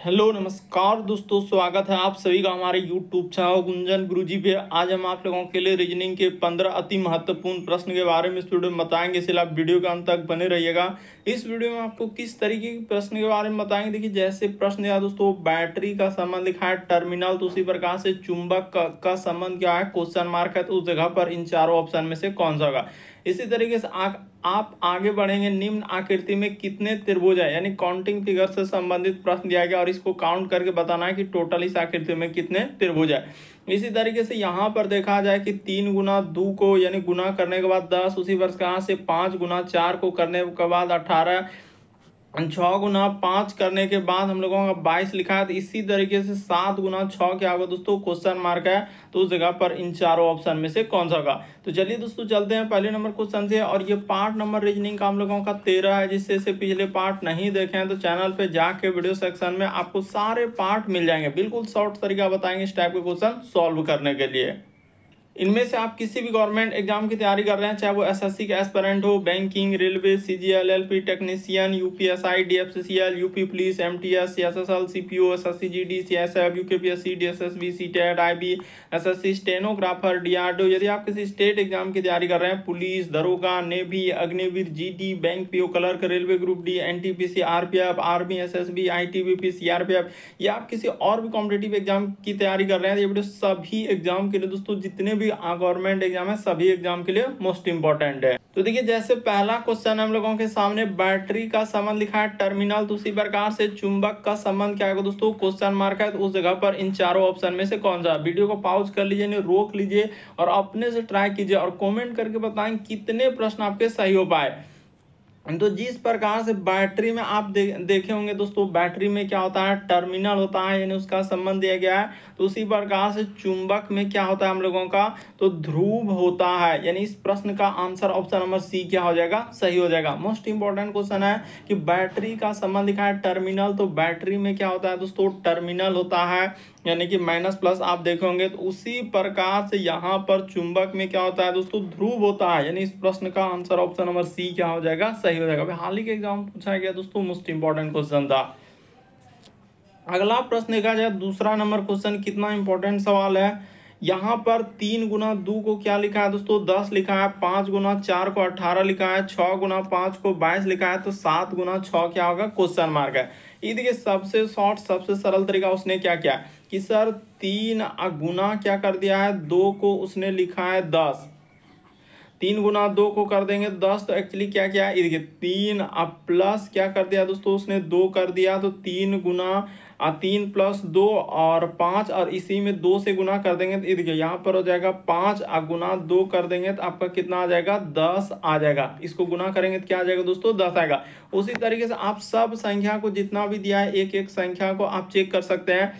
Hello नमस्कार दोस्तों, स्वागत है आप सभी का हमारे YouTube चैनल गुंजन गुरुजी पे। आज हम आप लोगों के लिए रीजनिंग के 15 अति महत्वपूर्ण प्रश्न के बारे में इस वीडियो में बताएंगे, इसलिए आप वीडियो के अंत तक बने रहिएगा। इस वीडियो में आपको किस तरीके के प्रश्न के बारे में बताएंगे। देखिए, जैसे प्रश्न या दोस्तों बैटरी का संबंध लिखा है टर्मिनल, तो उसी प्रकार से चुंबक का संबंध क्या है, क्वेश्चन मार्क है, तो उस जगह पर इन चारों ऑप्शन में से कौन सा होगा। इसी तरीके से आप आगे बढ़ेंगे। निम्न आकृति में कितने त्रिभुज है, यानी काउंटिंग फिगर से संबंधित प्रश्न दिया गया और इसको काउंट करके बताना है कि टोटल इस आकृति में कितने त्रिभुज है। इसी तरीके से यहाँ पर देखा जाए कि 3 गुना 2 को यानी गुना करने के बाद 10, उसी प्रकार से 5 गुना 4 को करने के बाद 18, 6 गुना 5 करने के बाद हम लोगों का 22 लिखा है। तो इसी तरीके से 7 गुना 6 क्या होगा दोस्तों, क्वेश्चन मार्क है, तो उस जगह पर इन चारों ऑप्शन में से कौन सा होगा। तो चलिए दोस्तों चलते हैं पहले नंबर क्वेश्चन से। और ये पार्ट नंबर रीजनिंग का हम लोगों का 13 है। जिससे से पिछले पार्ट नहीं देखे हैं तो चैनल पे जाके वीडियो सेक्शन में आपको सारे पार्ट मिल जाएंगे। बिल्कुल शॉर्ट तरीका बताएंगे इस टाइप के क्वेश्चन सॉल्व करने के लिए। इनमें से आप किसी भी गवर्नमेंट एग्जाम की तैयारी कर रहे हैं, चाहे वो एसएससी के एस्पिरेंट हो, banking, railway, CGL, LP technician, UPSI, DFCCL, UP police, MTS, CSSL, CPO, SSC GD, CSF, UKPSC, DSSB, CTET, IB, SSC stenographer, DRDO. यदि आप किसी स्टेट एग्जाम की तैयारी कर रहे हैं, पुलिस, दरोगा, navy, Agniveer, GD, bank PO clerk, railway group D, NTPC, RPF, army, SSB, ITBP, CRPF, या आप किसी और भी कॉम्पिटेटिव एग्जाम की तैयारी कर रहे हैं, ये वीडियो सभी एग्जाम के लिए दोस्तों, जितने गवर्नमेंट एग्जाम है सभी एग्जाम के लिए मोस्ट इंपॉर्टेंट है। तो देखिए, जैसे पहला क्वेश्चन हम लोगों के सामने बैटरी का संबंध लिखा है टर्मिनल, तो उसी प्रकार से चुंबक का संबंध क्या है दोस्तों, क्वेश्चन मार्क है, तो उस जगह पर इन चारों ऑप्शन में से कौन सा। वीडियो को पॉज कर लीजिए, नहीं रोक लीजिए और अपने से ट्राई कीजिए और कमेंट करके बताएं कितने प्रश्न आपके सही हो पाए। तो जिस प्रकार से बैटरी में आप देखे होंगे दोस्तों, बैटरी में क्या होता है, टर्मिनल होता है, यानी उसका संबंध दिया गया है। तो उसी प्रकार से चुंबक में क्या होता है हम लोगों का, तो ध्रुव होता है। यानी इस प्रश्न का आंसर ऑप्शन नंबर सी क्या हो जाएगा, सही हो जाएगा। मोस्ट इंपॉर्टेंट क्वेश्चन है कि बैटरी का संबंध लिखा है टर्मिनल, तो बैटरी में क्या होता है दोस्तों, टर्मिनल होता है, यानी कि माइनस प्लस आप देखेंगे। तो उसी प्रकार से यहाँ पर चुंबक में क्या होता है दोस्तों, ध्रुव होता है। यानी इस प्रश्न का आंसर ऑप्शन नंबर सी क्या हो जाएगा, सही हो जाएगा। हाल ही के एग्जाम पूछा गया दोस्तों, मोस्ट इंपॉर्टेंट क्वेश्चन था। अगला प्रश्न देखा जाए, दूसरा नंबर क्वेश्चन, कितना इंपॉर्टेंट सवाल है। यहाँ पर 3 गुना 2 को क्या लिखा है दोस्तों, 10 लिखा है, 5 गुना 4 को 18 लिखा है, 6 गुना 5 को 22 लिखा है, तो 7 गुना 6 क्या होगा, क्वेश्चन मार्क है। ये देखिए, सबसे शॉर्ट सबसे सरल तरीका उसने क्या किया कि सर 3 गुना क्या कर दिया है, 2 को उसने लिखा है 10, 3 गुना 2 को कर देंगे 10, तो एक्चुअली क्या किया है, देखिए 3 अब प्लस क्या कर दिया दोस्तों, उसने 2 कर दिया, तो 3 गुना 3 प्लस 2 और 5, और इसी में 2 से गुना कर देंगे तो देखिए यहाँ पर हो जाएगा 5 गुना 2 कर देंगे तो आपका कितना आ जाएगा, 10 आ जाएगा। इसको गुना करेंगे तो क्या आ जाएगा दोस्तों, 10 आएगा। उसी तरीके से आप सब संख्या को जितना भी दिया है, एक एक संख्या को आप चेक कर सकते हैं।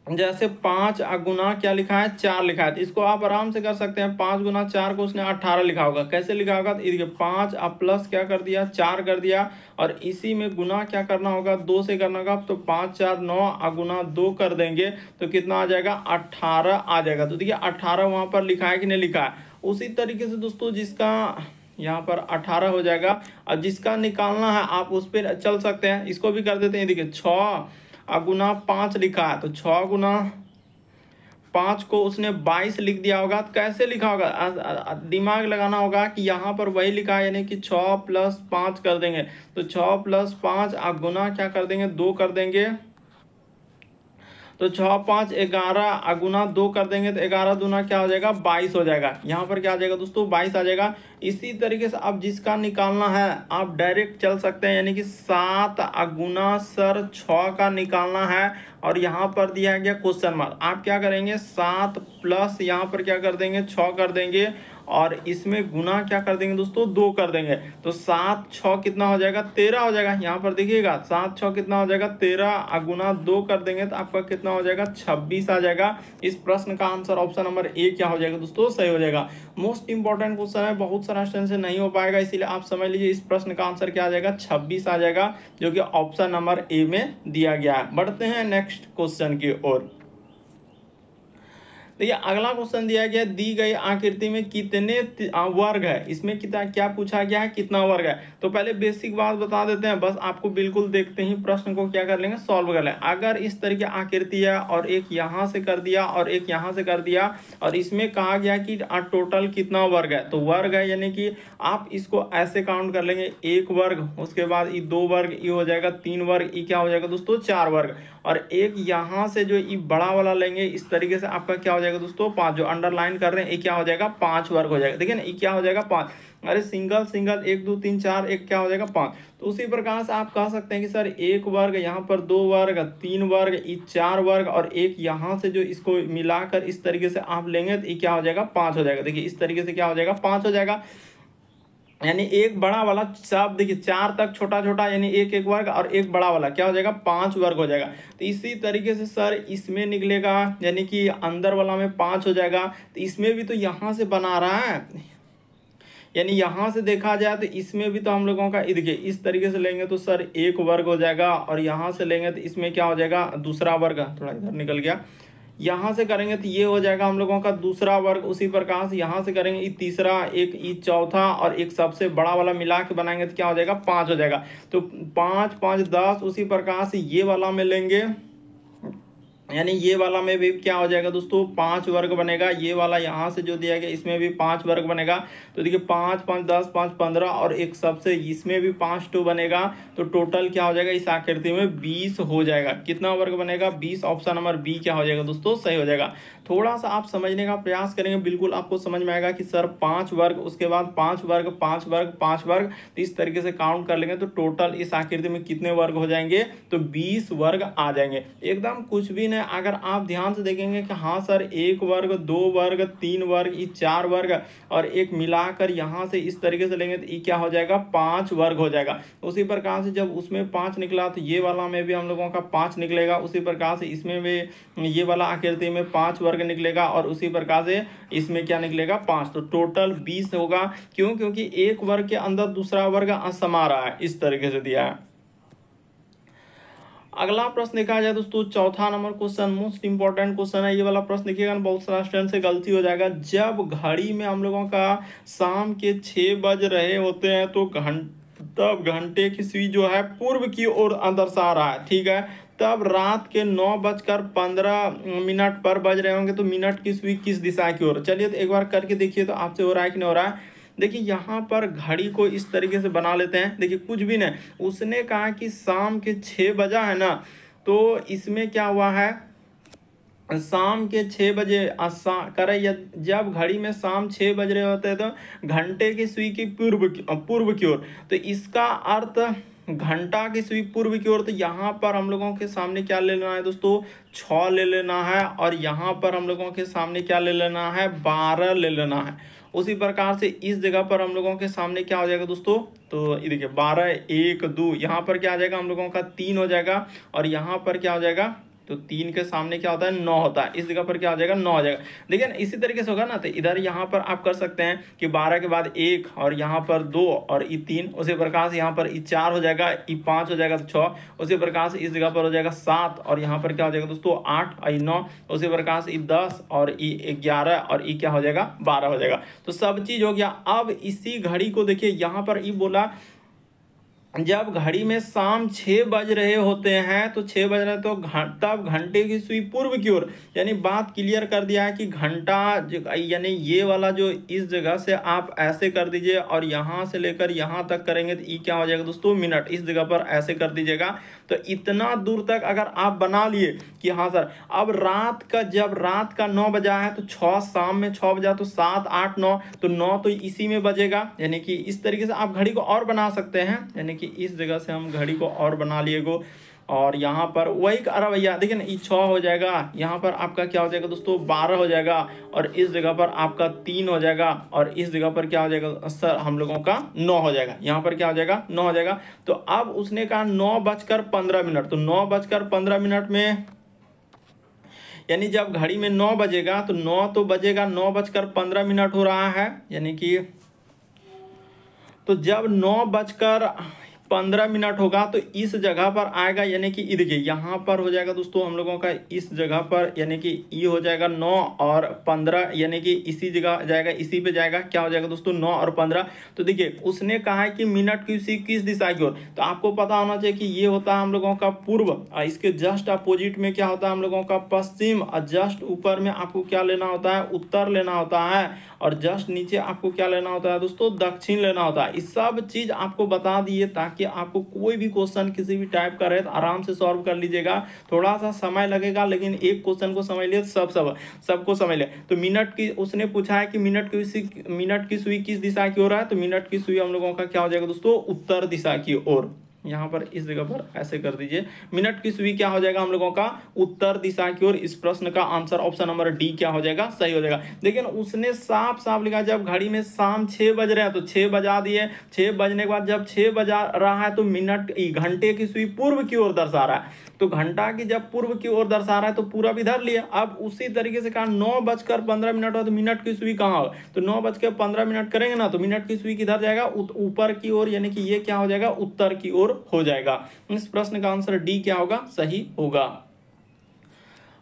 जैसे 5 गुना क्या लिखा है, 4 लिखा है, तो इसको आप आराम से कर सकते हैं। 5 गुना 4 को उसने 18 लिखा होगा, कैसे लिखा होगा, तो देखिए 5 प्लस क्या कर दिया, 4 कर दिया, और इसी में गुना क्या करना होगा, 2 से करना होगा, तो 5 4 9 गुना 2 कर देंगे तो कितना आ जाएगा, 18 आ जाएगा। तो देखिए 18 वहां पर लिखा है कि नहीं लिखा है। उसी तरीके से दोस्तों जिसका यहाँ पर 18 हो जाएगा, और जिसका निकालना है आप उस पर चल सकते हैं, इसको भी कर देते हैं। देखिए 6 गुना 5 लिखा है, तो 6 गुना 5 को उसने 22 लिख दिया होगा, तो कैसे लिखा होगा, दिमाग लगाना होगा कि यहाँ पर वही लिखा है, यानी कि 6 प्लस 5 कर देंगे, तो 6 प्लस 5 गुना क्या कर देंगे, 2 कर देंगे, तो 6 5 11 गुना 2 कर देंगे तो 11 दूना क्या हो जाएगा, 22 हो जाएगा। यहाँ पर क्या आ जाएगा दोस्तों, 22 आ जाएगा। इसी तरीके से अब जिसका निकालना है आप डायरेक्ट चल सकते हैं, यानी कि 7 गुना सर 6 का निकालना है, और यहाँ पर दिया गया क्वेश्चन मार्क। आप क्या करेंगे, 7 प्लस यहाँ पर क्या कर देंगे, 6 कर देंगे, और इसमें गुना क्या कर देंगे दोस्तों, 2 कर देंगे, तो 7 6 कितना हो जाएगा, 13 हो जाएगा। यहाँ पर देखिएगा 7 6 कितना हो जाएगा, 13 गुना 2 कर देंगे तो आपका कितना हो जाएगा, 26 आ जाएगा। इस प्रश्न का आंसर ऑप्शन नंबर ए क्या हो जाएगा दोस्तों, सही हो जाएगा। मोस्ट इंपॉर्टेंट क्वेश्चन है, बहुत सारा स्टूडेंट से नहीं हो पाएगा, इसीलिए आप समझ लीजिए इस प्रश्न का आंसर क्या आ जाएगा, 26 आ जाएगा, जो कि ऑप्शन नंबर ए में दिया गया है। बढ़ते हैं नेक्स्ट क्वेश्चन की ओर। देखिए अगला क्वेश्चन दिया गया, दी गई आकृति में कितने वर्ग है, इसमें कितना क्या पूछा गया है, कितना वर्ग है। तो पहले बेसिक बात बता देते हैं, बस आपको बिल्कुल देखते ही प्रश्न को क्या कर लेंगे, सॉल्व कर लेंगे। अगर इस तरह की आकृति है और एक यहाँ से कर दिया और एक यहाँ से कर दिया और इसमें कहा गया कि टोटल कितना वर्ग है, तो वर्ग है यानी कि आप इसको ऐसे काउंट कर लेंगे, एक वर्ग, उसके बाद ये दो वर्ग, ये हो जाएगा तीन वर्ग, ये क्या हो जाएगा दोस्तों, चार वर्ग, और एक यहाँ से जो ये बड़ा वाला लेंगे इस तरीके से आपका क्या हो जाएगा दोस्तों, पाँच, जो अंडरलाइन कर रहे हैं ये क्या हो जाएगा, पाँच वर्ग हो जाएगा। देखिए ना ये क्या हो जाएगा, पाँच, अरे सिंगल सिंगल, एक दो तीन चार, एक क्या हो जाएगा, पाँच। तो उसी प्रकार से आप कह सकते हैं कि सर एक वर्ग, यहाँ पर दो वर्ग, तीन वर्ग, ये चार वर्ग, और एक यहाँ से जो इसको मिलाकर इस तरीके से आप लेंगे तो ये क्या हो जाएगा, पाँच हो जाएगा। देखिए इस तरीके से क्या हो जाएगा, पाँच हो जाएगा। यानी एक बड़ा वाला सब, देखिए चार तक छोटा छोटा, यानी एक एक वर्ग, और एक बड़ा वाला क्या हो जाएगा, पांच वर्ग हो जाएगा। तो इसी तरीके से सर इसमें निकलेगा, यानी कि अंदर वाला में पांच हो जाएगा। तो इसमें भी तो यहाँ से बना रहा है, यानी यहाँ से देखा जाए तो इसमें भी तो हम लोगों का, देखिए इस तरीके से लेंगे तो सर एक वर्ग हो जाएगा, और यहाँ से लेंगे तो इसमें क्या हो जाएगा, दूसरा वर्ग, थोड़ा इधर निकल गया, यहाँ से करेंगे तो ये हो जाएगा हम लोगों का दूसरा वर्ग। उसी प्रकार से यहाँ से करेंगे ये तीसरा, एक ये चौथा, और एक सबसे बड़ा वाला मिला के बनाएंगे तो क्या हो जाएगा, पाँच हो जाएगा। तो पाँच पाँच 10, उसी प्रकार से ये वाला में लेंगे, यानी ये वाला में भी क्या हो जाएगा दोस्तों, पांच वर्ग बनेगा। ये वाला यहाँ से जो दिया गया इसमें भी पांच वर्ग बनेगा। तो देखिए पाँच पाँच 10, पाँच 15, और एक सबसे इसमें भी 5 टू बनेगा। तो टोटल क्या हो जाएगा इस आकृति में 20 हो जाएगा। कितना वर्ग बनेगा, 20। ऑप्शन नंबर बी क्या हो जाएगा दोस्तों, सही हो जाएगा। थोड़ा सा आप समझने का प्रयास करेंगे, बिल्कुल आपको समझ में आएगा कि सर 5 वर्ग, उसके बाद 5 वर्ग, 5 वर्ग, 5 वर्ग, तो इस तरीके से काउंट कर लेंगे तो टोटल इस आकृति में कितने वर्ग हो जाएंगे, तो 20 वर्ग आ जाएंगे। एकदम कुछ भी नहीं। अगर आप ध्यान से देखेंगे कि हाँ सर 1 वर्ग, 2 वर्ग, 3 वर्ग, ये 4 वर्ग, और एक मिलाकर यहाँ से इस तरीके से लेंगे तो ये क्या हो जाएगा, 5 वर्ग हो जाएगा। उसी प्रकार से जब उसमें 5 निकला तो ये वाला में भी हम लोगों का 5 निकलेगा। उसी प्रकार से इसमें भी ये वाला आकृति में 5 वर्ग निकलेगा, और उसी प्रकार से इसमें क्या निकलेगा, 5। तो टोटल 20 होगा। क्यों, क्योंकि एक वर्ग के अंदर दूसरा वर्ग समा रहा है, इस तरीके से दिया है। अगला प्रश्न देखा जाए दोस्तों, चौथा number question, most important question है ये वाला। प्रश्न देखिएगा, बहुत सारा स्टूडेंट से गलती हो जाएगा। जब घड़ी में हम लोगों का शाम के 6 बज रहे होते हैं तो तब घंटे की सुई जो है पूर्व की ओर दर्शा रहा है, ठीक है। तब रात के 9:15 पर बज रहे होंगे तो मिनट की सुई किस दिशा की ओर। चलिए तो एक बार करके देखिए तो आपसे हो रहा है कि नहीं हो रहा है। देखिए यहाँ पर घड़ी को इस तरीके से बना लेते हैं। देखिए कुछ भी नहीं, उसने कहा कि शाम के 6 बजा है ना, तो इसमें क्या हुआ है, शाम के 6 बजे करें, जब घड़ी में शाम 6 बज रहे होते हैं तो घंटे की सुई की पूर्व की ओर, तो इसका अर्थ घंटा की सुई पूर्व की ओर। तो यहाँ पर हम लोगों के सामने क्या ले लेना है दोस्तों, 6 ले लेना है, और यहाँ पर हम लोगों के सामने क्या ले लेना है, 12 ले लेना है। उसी प्रकार से इस जगह पर हम लोगों के सामने क्या हो जाएगा दोस्तों, तो ये देखिए 12, 1, 2, यहाँ पर क्या आ जाएगा हम लोगों का 3 हो जाएगा, और यहाँ पर क्या हो जाएगा, तो 3 के सामने क्या होता है, 9 होता है। इस जगह पर क्या हो जाएगा, 9 हो जाएगा। देखिए ना इसी तरीके से होगा ना, तो इधर यहाँ पर आप कर सकते हैं कि 12 के बाद 1, और यहाँ पर 2, और ये 3। उसी प्रकार से यहाँ पर ये 4 हो जाएगा, ये 5 हो जाएगा तो 6। उसी प्रकार से इस जगह पर हो जाएगा 7, और यहाँ पर क्या हो जाएगा दोस्तों 8, और ये 9। उसी प्रकार से ये 10, और ये 11, और ये क्या हो जाएगा 12 हो जाएगा। तो सब चीज हो गया। अब इसी घड़ी को देखिए, यहाँ पर ये बोला जब घड़ी में शाम 6 बज रहे होते हैं, तो 6 बज रहे तो तब घंटे की सुई पूर्व की ओर, यानी बात क्लियर कर दिया है कि घंटा, यानी ये वाला जो इस जगह से आप ऐसे कर दीजिए, और यहाँ से लेकर यहाँ तक करेंगे तो ये क्या हो जाएगा दोस्तों, मिनट। इस जगह पर ऐसे कर दीजिएगा। तो इतना दूर तक अगर आप बना लिए कि हाँ सर, अब जब रात का 9 बजा है तो 6, शाम में 6 बजा तो 7, 8, 9, तो 9 तो इसी में बजेगा। यानी कि इस तरीके से आप घड़ी को और बना सकते हैं, यानी कि इस जगह से हम घड़ी को और बना लिए गो, और यहाँ पर वही अरे भैया देखिए ना, ये 6 हो जाएगा, यहाँ पर आपका क्या हो जाएगा दोस्तों 12 हो जाएगा, और इस जगह पर आपका 3 हो जाएगा, और इस जगह पर क्या हो जाएगा सर हम लोगों का 9 हो जाएगा। यहाँ पर क्या हो जाएगा 9 हो जाएगा। तो अब उसने कहा 9:15, तो 9:15 में, यानी जब घड़ी में 9 बजेगा तो 9 तो बजेगा, 9:15 हो रहा है, यानी कि तो जब 15 मिनट होगा तो इस जगह पर आएगा, यानी कि देखिए यहाँ पर हो जाएगा दोस्तों हम लोगों का इस जगह पर, यानी कि ये हो जाएगा 9 और 15, यानी कि इसी जगह जाएगा, इसी पे जाएगा, क्या हो जाएगा दोस्तों 9 और 15। तो देखिए उसने कहा है कि मिनट किस दिशा की ओर, तो आपको पता होना चाहिए कि ये होता है हम लोगों का पूर्व, और इसके जस्ट अपोजिट में क्या होता है हम लोगों का पश्चिम, और जस्ट ऊपर में आपको क्या लेना होता है, उत्तर लेना होता है, और जस्ट नीचे आपको क्या लेना होता है दोस्तों, दक्षिण लेना होता है। इस सब चीज आपको बता दिए ताकि आपको कोई भी क्वेश्चन किसी भी टाइप का रहे तो आराम से सॉल्व कर लीजिएगा। थोड़ा सा समय लगेगा लेकिन एक क्वेश्चन को समझ लिए सबको समझ ले। तो मिनट की उसने पूछा है कि मिनट की सुई किस दिशा की ओर है, तो मिनट की सुई हम लोगों का क्या हो जाएगा दोस्तों, उत्तर दिशा की ओर। यहाँ पर इस जगह पर ऐसे कर दीजिए, मिनट की सुई क्या हो जाएगा हम लोगों का, उत्तर दिशा की ओर। इस प्रश्न का आंसर ऑप्शन नंबर डी क्या हो जाएगा, सही हो जाएगा। लेकिन उसने साफ साफ लिखा, जब घड़ी में शाम 6 बज रहे हैं तो 6 बजा दिए, 6 बजने के बाद जब 6 बजा रहा है तो मिनट घंटे की सुई पूर्व की ओर दर्शा रहा है, तो घंटा की जब पूर्व की ओर दर्शा रहा है तो पूरा भी धर लिया। अब उसी तरीके से कहा 9:15 हो तो मिनट की सुई कहाँ होगा, तो 9:15 करेंगे ना तो मिनट की सुई किधर जाएगा, ऊपर की ओर, यानी कि ये क्या हो जाएगा, उत्तर की ओर हो जाएगा। इस प्रश्न का आंसर डी क्या होगा, सही होगा।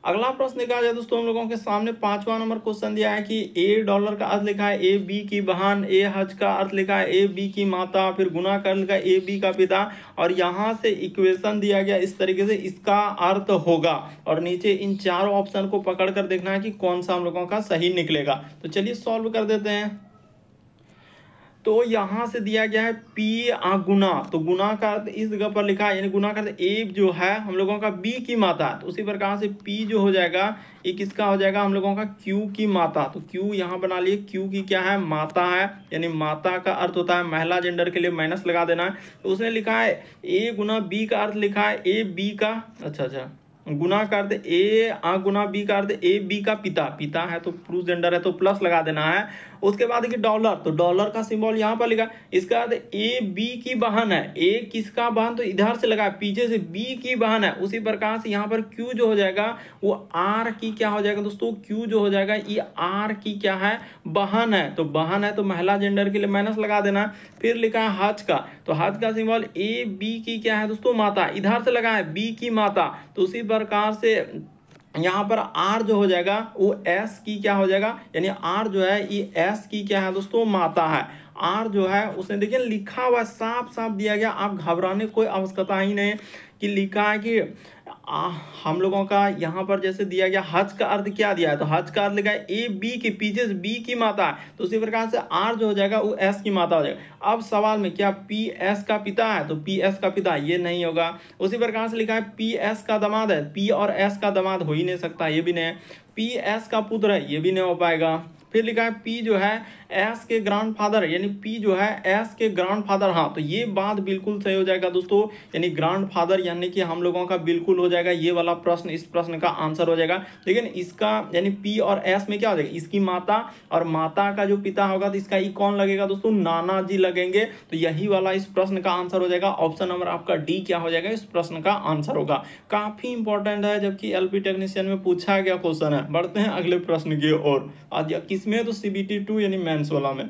अगला प्रश्न क्या है दोस्तों, हम लोगों के सामने 5वां नंबर क्वेश्चन दिया है कि $A का अर्थ लिखा है ए बी की बहन, ए हज का अर्थ लिखा है ए बी की माता, फिर गुना कर लिखा है ए बी का पिता, और यहाँ से इक्वेशन दिया गया इस तरीके से इसका अर्थ होगा, और नीचे इन चारों ऑप्शन को पकड़ कर देखना है कि कौन सा हम लोगों का सही निकलेगा। तो चलिए सॉल्व कर देते हैं। तो यहां से दिया गया है पी गुना, तो गुना का अर्थ इस जगह पर लिखा है, यानी गुना का अर्थ ए जो है हम लोगों का बी की माता, तो उसी प्रकार से पी जो हो जाएगा ये किसका हो जाएगा, हम लोगों का क्यू की माता। तो क्यू यहाँ बना लिए, क्यू की क्या है, माता है, यानी माता का अर्थ होता है महिला, जेंडर के लिए माइनस लगा देना है। तो उसने लिखा है ए गुना बी का अर्थ लिखा है ए बी का, अच्छा गुना का अर्थ ए गुना बी का अर्थ ए बी का पिता है तो पुरुष जेंडर है तो प्लस लगा देना है। उसके बाद देखिए डॉलर, तो डॉलर का सिंबल यहाँ पर लिखा, इसका अर्थ ए बी की बहन है, ए किसका बहन, तो इधर से लगा, पीछे से बी की बहन है। उसी प्रकार से यहाँ पर क्यू जो हो जाएगा वो आर की क्या हो जाएगा दोस्तों, क्यू जो हो जाएगा ये आर की क्या है, बहन है, तो बहन है तो महिला जेंडर के लिए माइनस लगा देना। फिर लिखा है हज का, तो हज का सिंबल ए बी की क्या है दोस्तों, माता, इधर से लगा है बी की माता, तो उसी प्रकार से यहाँ पर आर जो हो जाएगा वो एस की क्या हो जाएगा, यानी आर जो है ये एस की क्या है दोस्तों, माता है। आर जो है उसने देखिए लिखा हुआ साफ साफ दिया गया, आप घबराने कोई आवश्यकता ही नहीं कि लिखा है कि हम लोगों का यहाँ पर जैसे दिया गया हज का अर्थ क्या दिया है, तो हज का अर्थ लिखा है ए बी के पीछे से बी की माता है, तो उसी प्रकार से आर जो हो जाएगा वो एस की माता हो जाएगा। अब सवाल में क्या पी एस का पिता है, तो पी एस का पिता ये नहीं होगा। उसी प्रकार से लिखा है पी एस का दामाद है, पी और एस का दामाद हो ही नहीं सकता, ये भी नहीं है। पी एस का पुत्र है, ये भी नहीं हो पाएगा। फिर लिखा है पी जो है एस के ग्रैंडफादर, यानी पी जो है एस के ग्रैंडफादर, हाँ तो ये बात बिल्कुल सही हो जाएगा दोस्तों, यानी ग्रैंडफादर यानी कि हम लोगों का बिल्कुल हो जाएगा ये वाला प्रश्न, इस प्रश्न का आंसर हो जाएगा। लेकिन इसका यानी पी और एस में क्या हो जाएगा, इसकी माता और माता का जो पिता होगा तो इसका ई कौन लगेगा दोस्तों, नाना जी लगेंगे, तो यही वाला इस प्रश्न का आंसर हो जाएगा। ऑप्शन नंबर आपका डी क्या हो जाएगा, इस प्रश्न का आंसर होगा। काफी इंपॉर्टेंट है जबकि एलपी टेक्नीशियन में पूछा गया क्वेश्चन है। बढ़ते हैं अगले प्रश्न की ओर, आज किसमें, तो सीबीटी 2 यानी मेंस वाला में।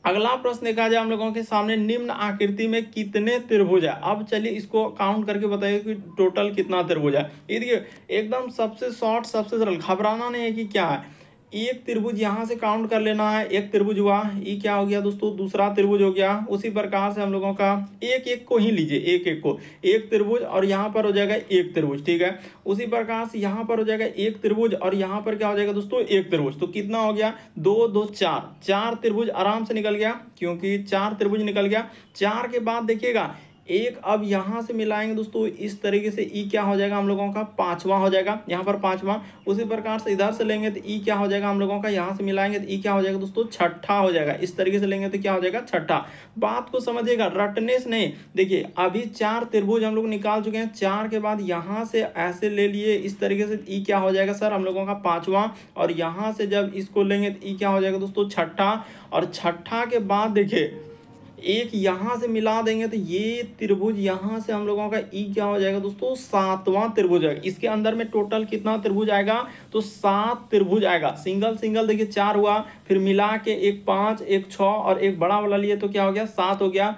अगला प्रश्न देखा जाए हम लोगों के सामने, निम्न आकृति में कितने त्रिभुज है। अब चलिए इसको काउंट करके बताइए कि टोटल कितना त्रिभुज है। ये देखिए एकदम सबसे शॉर्ट सबसे सरल, घबराना नहीं है कि क्या है। एक त्रिभुज यहाँ से काउंट कर लेना है, एक त्रिभुज हुआ, ये क्या हो गया दोस्तों, दूसरा त्रिभुज हो गया। उसी प्रकार से हम लोगों का एक एक को ही लीजिए, एक एक को, एक त्रिभुज और यहाँ पर हो जाएगा एक त्रिभुज, ठीक है। उसी प्रकार से यहाँ पर हो जाएगा एक त्रिभुज और यहाँ पर क्या हो जाएगा दोस्तों, एक त्रिभुज। तो कितना हो गया, 2 2 4, 4 त्रिभुज आराम से निकल गया, क्योंकि 4 त्रिभुज निकल गया। 4 के बाद देखिएगा एक, अब यहां से मिलाएंगे दोस्तों इस तरीके से, ई क्या हो जाएगा हम लोगों का, 5वां हो जाएगा, यहाँ पर 5वां। उसी प्रकार से इधर से लेंगे तो ई क्या हो जाएगा हम लोगों का, यहाँ से मिलाएंगे तो ई क्या हो जाएगा दोस्तों, 6ठा हो जाएगा। इस तरीके से लेंगे तो क्या हो जाएगा, 6ठा। बात को समझिएगा, रटने से नहीं। देखिए अभी 4 त्रिभुज हम लोग निकाल चुके हैं, 4 के बाद यहाँ से ऐसे ले लिए इस तरीके से, ई क्या हो जाएगा सर हम लोगों का 5वां, और यहाँ से जब इसको लेंगे तो ई क्या हो जाएगा दोस्तों, 6ठा। और 6ठा के बाद देखिए एक यहाँ से मिला देंगे तो ये त्रिभुज यहाँ से हम लोगों का ई क्या हो जाएगा दोस्तों, 7वां त्रिभुज आएगा। इसके अंदर में टोटल कितना त्रिभुज आएगा, तो 7 त्रिभुज आएगा। सिंगल सिंगल देखिए 4 हुआ, फिर मिला के एक 5 एक 6 और एक बड़ा वाला लिए तो क्या हो गया, 7 हो गया।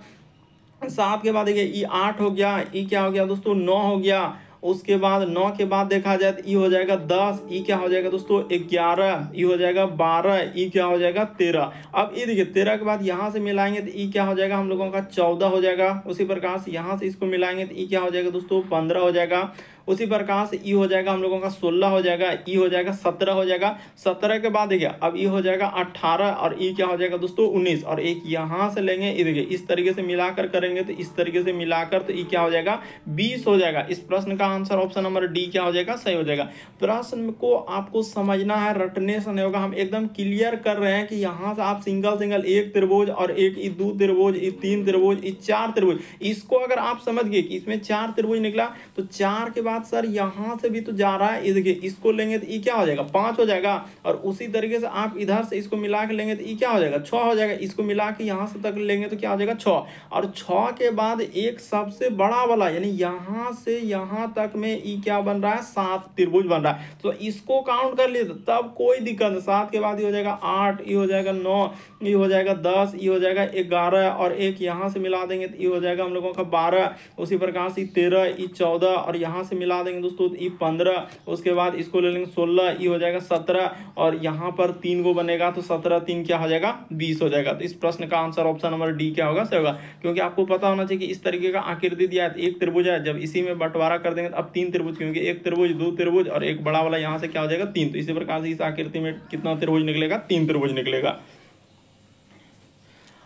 7 के बाद देखिए ई 8 हो गया, ई क्या हो गया दोस्तों 9 हो गया। उसके बाद 9 के बाद देखा जाए तो ई हो जाएगा 10, ई क्या हो जाएगा दोस्तों 11, ई हो जाएगा 12, ई क्या हो जाएगा 13। अब ये देखिए 13 के बाद यहाँ से मिलाएंगे तो ई क्या हो जाएगा हम लोगों का 14 हो जाएगा। उसी प्रकार से यहाँ से इसको मिलाएंगे तो ई क्या हो जाएगा दोस्तों 15 हो जाएगा। उसी प्रकार से ई हो जाएगा हम लोगों का 16 हो जाएगा, ई हो जाएगा 17 हो जाएगा। 17 के बाद देखिए अब ई हो जाएगा 18 और ई क्या हो जाएगा दोस्तों 19। और एक यहाँ से लेंगे, ये देखिए इस तरीके से मिलाकर करेंगे तो इस तरीके से मिलाकर तो ई क्या हो जाएगा 20 हो जाएगा। इस प्रश्न का आंसर ऑप्शन नंबर डी क्या हो जाएगा सही हो जाएगा। प्रश्न को आपको समझना है, रटने से नहीं होगा। हम एकदम क्लियर कर रहे हैं कि यहाँ से आप सिंगल सिंगल एक त्रिभुज और एक ई 2 त्रिभुज, ई 3 त्रिभुज, ई 4 त्रिभुज, इसको अगर आप समझ गए कि इसमें 4 त्रिभुज निकला तो 4 के बाद सर यहां से भी तो जा रहा है, देखिए इसको लेंगे तो ई क्या हो जाएगा 5 हो जाएगा। और उसी तरीके से आप इधर से इसको मिला के लेंगे तो ई क्या हो जाएगा 6 हो जाएगा। इसको मिला के यहां से तक लेंगे तो क्या हो जाएगा 6। और 6 के बाद एक सबसे बड़ा वाला यानी यहां से यहां तक में ई क्या बन रहा है 7 त्रिभुज बन रहा है। तो इसको काउंट कर लिए तब कोई दिक्कत नहीं। 7 के बाद ये हो जाएगा 8, ई हो जाएगा 9, ई हो जाएगा 10, ई हो जाएगा 11 और एक यहां से मिला देंगे तो ई हो जाएगा हम लोगों का 12। उसी प्रकार से 13, ई 14 और यहां से मिला देंगे दोस्तों ई 15। उसके बाद इसको ले लेंगे 16, ई हो जाएगा 17 और यहाँ पर 3 को बनेगा तो 17 3 क्या हो जाएगा 20 हो जाएगा। तो इस प्रश्न का आंसर ऑप्शन नंबर डी क्या होगा सही होगा। क्योंकि आपको पता होना चाहिए कि इस तरीके का आकृति दिया है, एक त्रिभुज है, जब इसी में बंटवारा कर देंगे तो अब 3 त्रिभुज, क्योंकि एक त्रिभुज 2 त्रिभुज और एक बड़ा वाला यहाँ से क्या हो जाएगा 3। तो इसी प्रकार से इस आकृति में कितना त्रिभुज निकलेगा 3 त्रिभुज निकलेगा।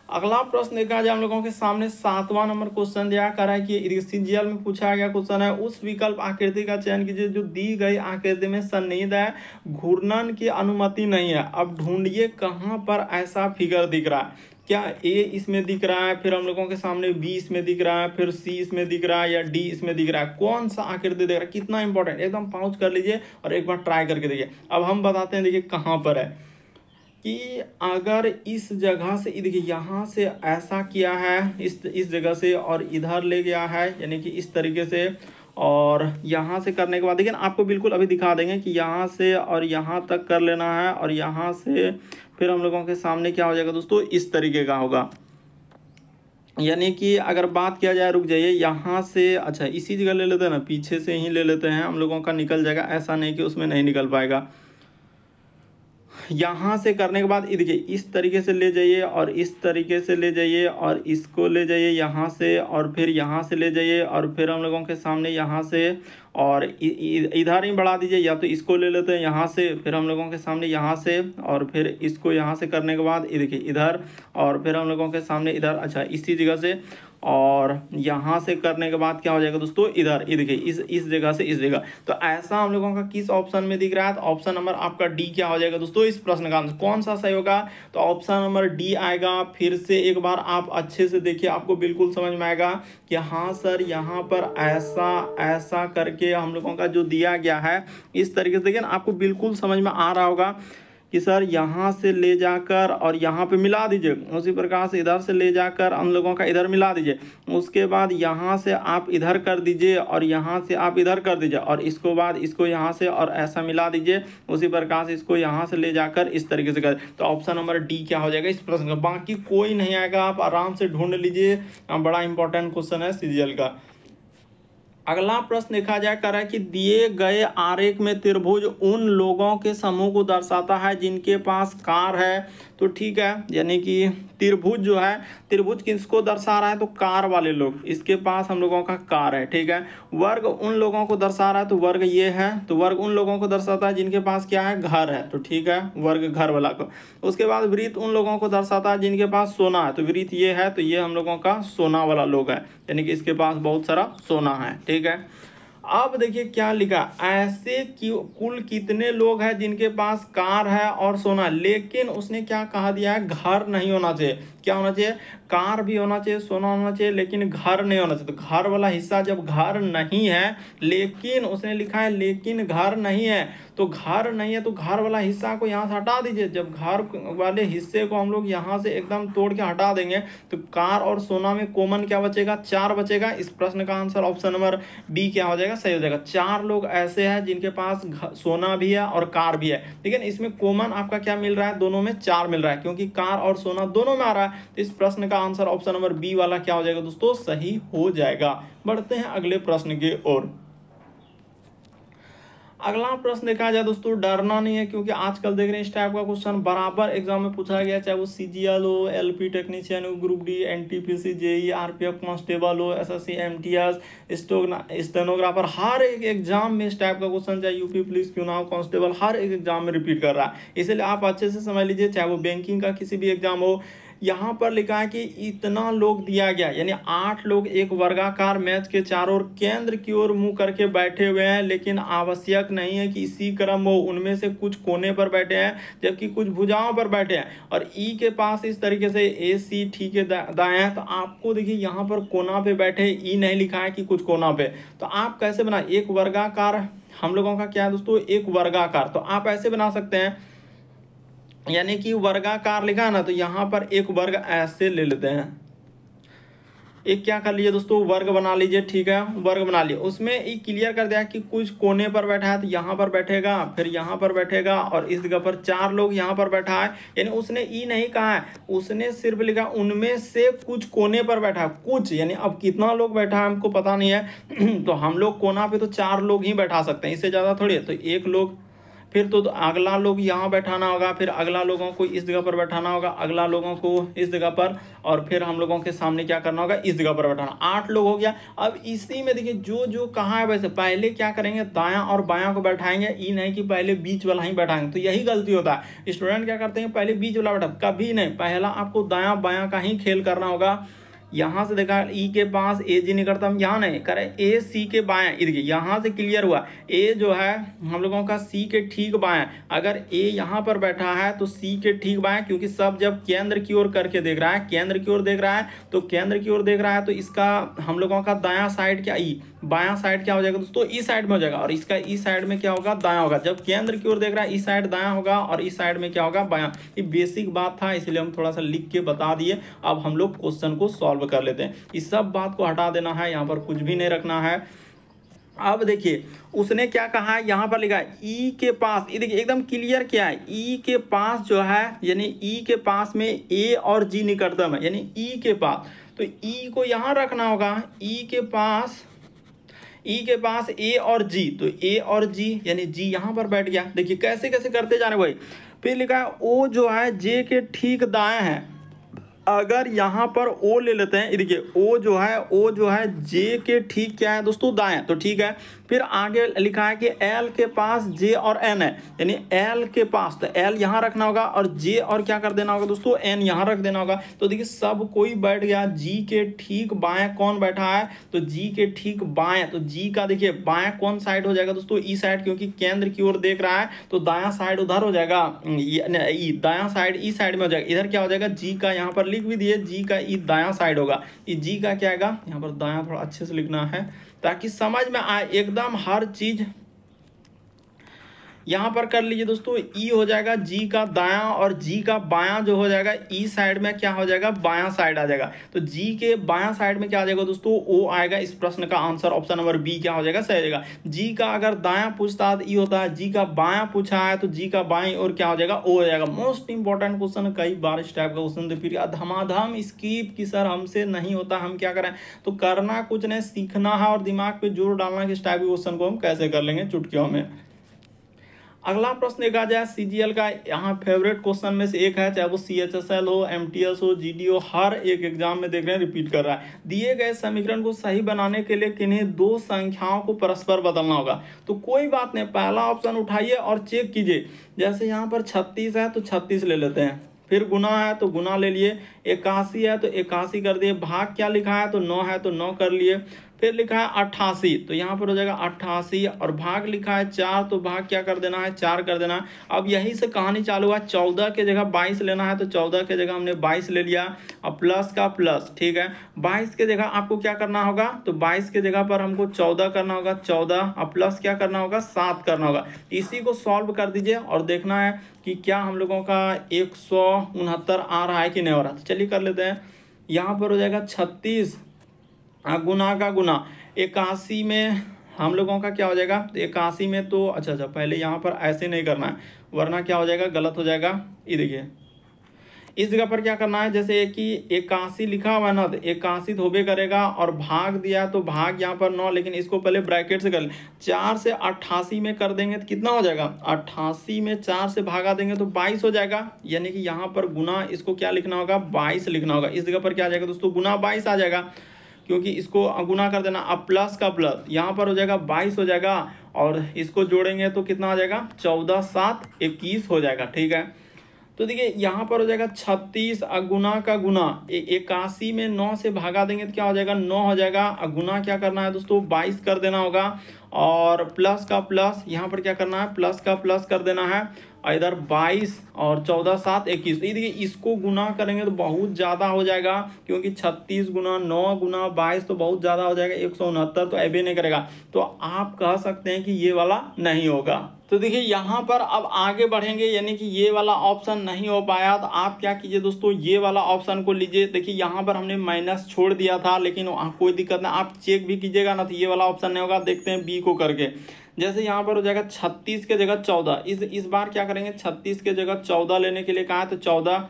अगला प्रश्न देखा जाए हम लोगों के सामने 7वां नंबर क्वेश्चन दिया कर है कि सीजीएल में पूछा गया क्वेश्चन है, उस विकल्प आकृति का चयन कीजिए जो दी गई आकृति में सन्निहित है, घूर्णन की अनुमति नहीं है। अब ढूंढिए कहां पर ऐसा फिगर दिख रहा है। क्या ए इसमें दिख रहा है, फिर हम लोगों के सामने बी इसमें दिख रहा है, फिर सी इसमें दिख रहा है या डी इसमें दिख रहा है। कौन सा आकृति दिख रहा है, कितना इंपॉर्टेंट, एकदम पॉज कर लीजिए और एक बार ट्राई करके देखिए। अब हम बताते हैं देखिए कहां पर है कि अगर इस जगह से देखिए यहाँ से ऐसा किया है, इस जगह से और इधर ले गया है यानी कि इस तरीके से, और यहाँ से करने के बाद देखिए आपको बिल्कुल अभी दिखा देंगे कि यहाँ से और यहाँ तक कर लेना है और यहाँ से फिर हम लोगों के सामने क्या हो जाएगा दोस्तों इस तरीके का होगा। यानी कि अगर बात किया जाए, रुक जाइए यहाँ से, अच्छा इसी जगह ले लेते हैं ना, पीछे से ही ले लेते हैं, हम लोगों का निकल जाएगा, ऐसा नहीं कि उसमें नहीं निकल पाएगा। यहाँ से करने के बाद देखिए इस तरीके से ले जाइए और इस तरीके से ले जाइए और इसको ले जाइए यहाँ से और फिर यहाँ से ले जाइए और फिर हम लोगों के सामने यहाँ से और इधर ही बढ़ा दीजिए, या तो इसको ले लेते हैं यहाँ से, फिर हम लोगों के सामने यहाँ से और फिर इसको यहाँ से करने के बाद देखिए इधर और फिर हम लोगों के सामने इधर, अच्छा इसी जगह से और यहाँ से करने के बाद क्या हो जाएगा दोस्तों इधर, ये देखिए इस जगह से इस जगह। तो ऐसा हम लोगों का किस ऑप्शन में दिख रहा है, तो ऑप्शन नंबर आपका डी क्या हो जाएगा दोस्तों। इस प्रश्न का आंसर कौन सा सही होगा, तो ऑप्शन नंबर डी आएगा। फिर से एक बार आप अच्छे से देखिए, आपको बिल्कुल समझ में आएगा कि हाँ सर यहाँ पर ऐसा ऐसा करके हम लोगों का जो दिया गया है इस तरीके से, देखिए आपको बिल्कुल समझ में आ रहा होगा कि सर यहाँ से ले जाकर और यहाँ पे मिला दीजिए, उसी प्रकार से इधर से ले जाकर हम लोगों का इधर मिला दीजिए, उसके बाद यहाँ से आप इधर कर दीजिए और यहाँ से आप इधर कर दीजिए और इसको बाद इसको यहाँ से और ऐसा मिला दीजिए, उसी प्रकार से इसको यहाँ से ले जाकर इस तरीके से कर। तो ऑप्शन नंबर डी क्या हो जाएगा इस प्रश्न का, बाकी कोई नहीं आएगा, आप आराम से ढूंढ लीजिए, बड़ा इंपॉर्टेंट क्वेश्चन है सीजीएल का। अगला प्रश्न देखा जाए कर है कि दिए गए आरेख में त्रिभुज उन लोगों के समूह को दर्शाता है जिनके पास कार है। तो ठीक है, यानी कि त्रिभुज जो है, त्रिभुज किसको दर्शा रहा है, तो कार वाले लोग, इसके पास हम लोगों का कार है, ठीक है। वर्ग उन लोगों को दर्शा रहा है, तो वर्ग ये है, तो वर्ग उन लोगों को दर्शाता है जिनके पास क्या है, घर है, तो ठीक है वर्ग घर वाला को। उसके बाद वृत्त उन लोगों को दर्शाता है जिनके पास सोना है, तो वृत्त ये है, तो ये हम लोगों का सोना वाला लोग है, यानी कि इसके पास बहुत सारा सोना है, ठीक है। अब देखिए क्या लिखा, ऐसे कुल कितने लोग हैं जिनके पास कार है और सोना, लेकिन उसने क्या कहा दिया है, घर नहीं होना चाहिए। क्या होना चाहिए, कार भी होना चाहिए, सोना होना चाहिए, लेकिन घर नहीं होना चाहिए। तो घर वाला हिस्सा, जब घर नहीं है लेकिन उसने लिखा है लेकिन घर नहीं है, तो घर नहीं है तो घर वाला हिस्सा को यहाँ से हटा दीजिए। जब घर वाले हिस्से को हम लोग यहाँ से एकदम तोड़ के हटा देंगे तो कार और सोना में कॉमन क्या बचेगा, 4 बचेगा। इस प्रश्न का आंसर ऑप्शन नंबर बी क्या हो जाएगा, सही हो जाएगा। 4 लोग ऐसे हैं जिनके पास सोना भी है और कार भी है, लेकिन इसमें कॉमन आपका क्या मिल रहा है, दोनों में 4 मिल रहा है, क्योंकि कार और सोना दोनों में आ रहा है। तो इस प्रश्न का का आंसर ऑप्शन नंबर बी वाला क्या हो जाएगा दोस्तों, सही हो जाएगा। बढ़ते हैं अगले प्रश्न की ओर। अगला प्रश्न देखा जाए दोस्तों, डरना नहीं है, क्योंकि आजकल देख रहे हैं इस टाइप का क्वेश्चन बराबर एग्जाम में पूछा गया, चाहे वो सीजीएल हो, एलपी टेक्नीशियन हो, group D, NTPC, JE, RPF constable हो, एसएससी, एमटीएस, स्टेनोग्राफर, हर एक एग्जाम में इस टाइप का क्वेश्चन, चाहे यूपी पुलिस क्यों ना हो, कांस्टेबल, हर एक एग्जाम में रिपीट कर रहा है। इसलिए आप अच्छे से समझ लीजिए, चाहे वो बैंकिंग का किसी भी एग्जाम हो, यहाँ पर लिखा है कि इतना लोग दिया गया, यानी 8 लोग एक वर्गाकार मैच के चारों ओर केंद्र की ओर मुंह करके बैठे हुए हैं, लेकिन आवश्यक नहीं है कि इसी क्रम हो। उनमें से कुछ कोने पर बैठे हैं जबकि कुछ भुजाओं पर बैठे हैं, और ई के पास इस तरीके से ए सी ठीक है दाएं है। तो आपको देखिए यहाँ पर कोना पे बैठे, ई नहीं लिखा है कि कुछ कोना पे, तो आप कैसे बना, एक वर्गाकार हम लोगों का क्या है दोस्तों, एक वर्गाकार, तो आप ऐसे बना सकते हैं, यानी कि वर्गाकार लिखा है ना, तो यहाँ पर एक वर्ग ऐसे ले लेते हैं, एक क्या कर लीजिए दोस्तों, वर्ग बना लीजिए, ठीक है, वर्ग बना लिया। उसमें एक क्लियर कर दिया कि कुछ कोने पर बैठा है, तो यहाँ पर बैठेगा, फिर यहाँ पर बैठेगा, और इस जगह पर 4 लोग यहाँ पर बैठा है, यानी उसने ई नहीं कहा है, उसने सिर्फ लिखा उनमें से कुछ कोने पर बैठा है, कुछ, यानी अब कितना लोग बैठा है हमको पता नहीं है तो हम लोग कोना पे तो 4 लोग ही बैठा सकते हैं, इससे ज़्यादा थोड़ी है। तो 1 लोग, फिर तो अगला लोग यहाँ बैठाना होगा, फिर अगला लोगों को इस जगह पर बैठाना होगा, अगला लोगों को इस जगह पर, और फिर हम लोगों के सामने क्या करना होगा, इस जगह पर बैठाना। 8 लोग हो गया। अब इसी में देखिए जो जो कहाँ है, वैसे पहले क्या करेंगे, दायां और बायां को बैठाएंगे, ई नहीं कि पहले बीच वाला ही बैठाएंगे, तो यही गलती होता है। स्टूडेंट क्या करते हैं, पहले बीच वाला बैठा, कभी नहीं, पहला आपको दायां बायां का ही खेल करना होगा। यहाँ से देखा ई के पास ए जी निकटतम, यहाँ नहीं करे, ए सी के बाएं, देखिए यहाँ से क्लियर हुआ, ए जो है हम लोगों का सी के ठीक बाएं, अगर ए यहाँ पर बैठा है तो सी के ठीक बाएं, क्योंकि सब जब केंद्र की ओर करके देख रहा है, केंद्र की ओर देख रहा है, तो केंद्र की ओर देख रहा है, तो इसका हम लोगों का दायां साइड क्या, ई, बायां साइड क्या हो जाएगा दोस्तों, ई साइड में हो जाएगा, और इसका ई साइड में क्या होगा, दायां होगा। जब केंद्र की ओर देख रहा है, ई साइड दायां होगा, और इस साइड में क्या होगा, बायां। ये बेसिक बात था, इसलिए हम थोड़ा सा लिख के बता दिए। अब हम लोग क्वेश्चन को सॉल्व कर लेते हैं। इस सब बात को हटा देना है, यहाँ पर कुछ भी नहीं रखना है। अब देखिए उसने क्या कहा है, यहाँ पर लिखा है ई के पास, ये देखिए एकदम क्लियर क्या है, ई के पास जो है, यानी ई के पास में ए और जी निकटतम है, यानी ई के पास, तो ई को यहाँ रखना होगा, ई के पास ए और जी, तो ए और जी यानी जी यहाँ पर बैठ गया। देखिए कैसे कैसे करते जा रहे भाई। फिर लिखा है ओ जो है जे के ठीक दाएं है, अगर यहाँ पर ओ ले लेते हैं, देखिए ओ जो है जे के ठीक क्या है दोस्तों, दाएं, तो ठीक है। फिर आगे लिखा है कि एल के पास जे और एन है, यानी एल के पास, तो एल यहाँ रखना होगा, और जे और क्या कर देना होगा दोस्तों, एन यहाँ रख देना होगा। तो देखिए सब कोई बैठ गया, जी के ठीक बाएं कौन बैठा है, तो जी के ठीक बाएं, तो जी का देखिए बाएं कौन साइड हो जाएगा दोस्तों, ई साइड, क्योंकि केंद्र की ओर देख रहा है, तो दायां साइड उधर हो जाएगा, दायां साइड ई साइड में हो जाएगा। इधर क्या हो जाएगा, जी का यहाँ पर लिख भी दिए, जी का ई दायां साइड होगा, ये जी का क्या आएगा, यहाँ पर दायां थोड़ा अच्छे से लिखना है ताकि समझ में आए एकदम हर चीज। यहाँ पर कर लीजिए दोस्तों, ई हो जाएगा जी का दायां, और जी का बायां जो हो जाएगा, ई साइड में क्या हो जाएगा, बायां साइड आ जाएगा। तो जी के बायां साइड में क्या आ जाएगा दोस्तों, ओ आएगा। इस प्रश्न का आंसर ऑप्शन नंबर बी क्या हो जाएगा, सही हो जाएगा। जी का अगर दायां पूछता है तो ई होता है, जी का बायां पूछा है तो जी का बाईं और क्या हो जाएगा, ओ हो जाएगा। मोस्ट इंपॉर्टेंट क्वेश्चन, कई बार इस टाइप का क्वेश्चन, तो फिर धमाधम स्किप की सर हमसे नहीं होता, हम क्या करें, तो करना कुछ नहीं, सीखना है और दिमाग पे जोर डालना कि इस टाइप के क्वेश्चन को हम कैसे कर लेंगे चुटकियों में। अगला प्रश्न देखा जाए सीजीएल का, यहाँ फेवरेट क्वेश्चन में से एक है, चाहे वो सीएचएसएल हो, एमटीएस हो, जीडीओ, हर एक एग्जाम में देख रहे हैं रिपीट कर रहा है। दिए गए समीकरण को सही बनाने के लिए किन्हीं 2 संख्याओं को परस्पर बदलना होगा। तो कोई बात नहीं, पहला ऑप्शन उठाइए और चेक कीजिए। जैसे यहाँ पर 36 है तो 36 ले लेते हैं, फिर गुना है तो गुना ले लिए, 81 है तो 81 कर दिए, भाग क्या लिखा है तो 9 है तो 9 कर लिए, फिर लिखा है 88 तो यहाँ पर हो जाएगा 88, और भाग लिखा है 4 तो भाग क्या कर देना है, 4 कर देना है। अब यहीं से कहानी चालू हुआ, 14 के जगह 22 लेना है तो 14 के जगह हमने 22 ले लिया, अब प्लस का प्लस, ठीक है। 22 के जगह आपको क्या करना होगा, तो 22 के जगह पर हमको 14 करना होगा, 14, अब प्लस क्या करना होगा, 7 करना होगा। इसी को सॉल्व कर दीजिए और देखना है कि क्या हम लोगों का 169 आ रहा है कि नहीं हो रहा। तो चलिए कर लेते हैं। यहाँ पर हो जाएगा 36 गुना का गुना 81 में हम लोगों का क्या हो जाएगा, तो 81 में तो अच्छा पहले यहाँ पर ऐसे नहीं करना है, वरना क्या हो जाएगा, गलत हो जाएगा। ये देखिए इस जगह पर क्या करना है, जैसे कि 81 लिखा हुआ है ना, तो 81 तो होबे करेगा और भाग दिया तो भाग यहाँ पर 9, लेकिन इसको पहले ब्रैकेट से कर ले। 4 से 88 में कर देंगे तो कितना हो जाएगा, 88 में 4 से भागा देंगे तो 22 हो जाएगा, यानी कि यहाँ पर गुना इसको क्या लिखना होगा, 22 लिखना होगा। इस जगह पर क्या आ जाएगा दोस्तों, गुना 22 आ जाएगा, क्योंकि इसको गुना कर देना, अब प्लस का प्लस यहाँ पर हो जाएगा 22 हो जाएगा, और इसको जोड़ेंगे तो कितना आ जाएगा, 14 7 21 हो जाएगा। ठीक है, तो देखिए यहाँ पर हो जाएगा 36 गुना का गुना 81 में 9 से भागा देंगे तो क्या हो जाएगा, 9 हो जाएगा। गुना क्या करना है दोस्तों, 22 कर देना होगा, और प्लस का प्लस यहाँ पर क्या करना है, प्लस का प्लस कर देना है, इधर 22 और 14 7 21। देखिए इसको गुना करेंगे तो बहुत ज़्यादा हो जाएगा, क्योंकि 36 गुना 9 गुना 22 तो बहुत ज़्यादा हो जाएगा, 169 तो ऐबे नहीं करेगा, तो आप कह सकते हैं कि ये वाला नहीं होगा। तो देखिए यहाँ पर अब आगे बढ़ेंगे, यानी कि ये वाला ऑप्शन नहीं हो पाया, तो आप क्या कीजिए दोस्तों, ये वाला ऑप्शन को लीजिए। देखिए यहाँ पर हमने माइनस छोड़ दिया था, लेकिन कोई दिक्कत नहीं, आप चेक भी कीजिएगा ना, तो ये वाला ऑप्शन नहीं होगा। देखते हैं बी को करके, जैसे यहाँ पर हो जाएगा 36 के जगह 14, इस बार क्या करेंगे, 36 के जगह 14 लेने के लिए कहा है, तो 14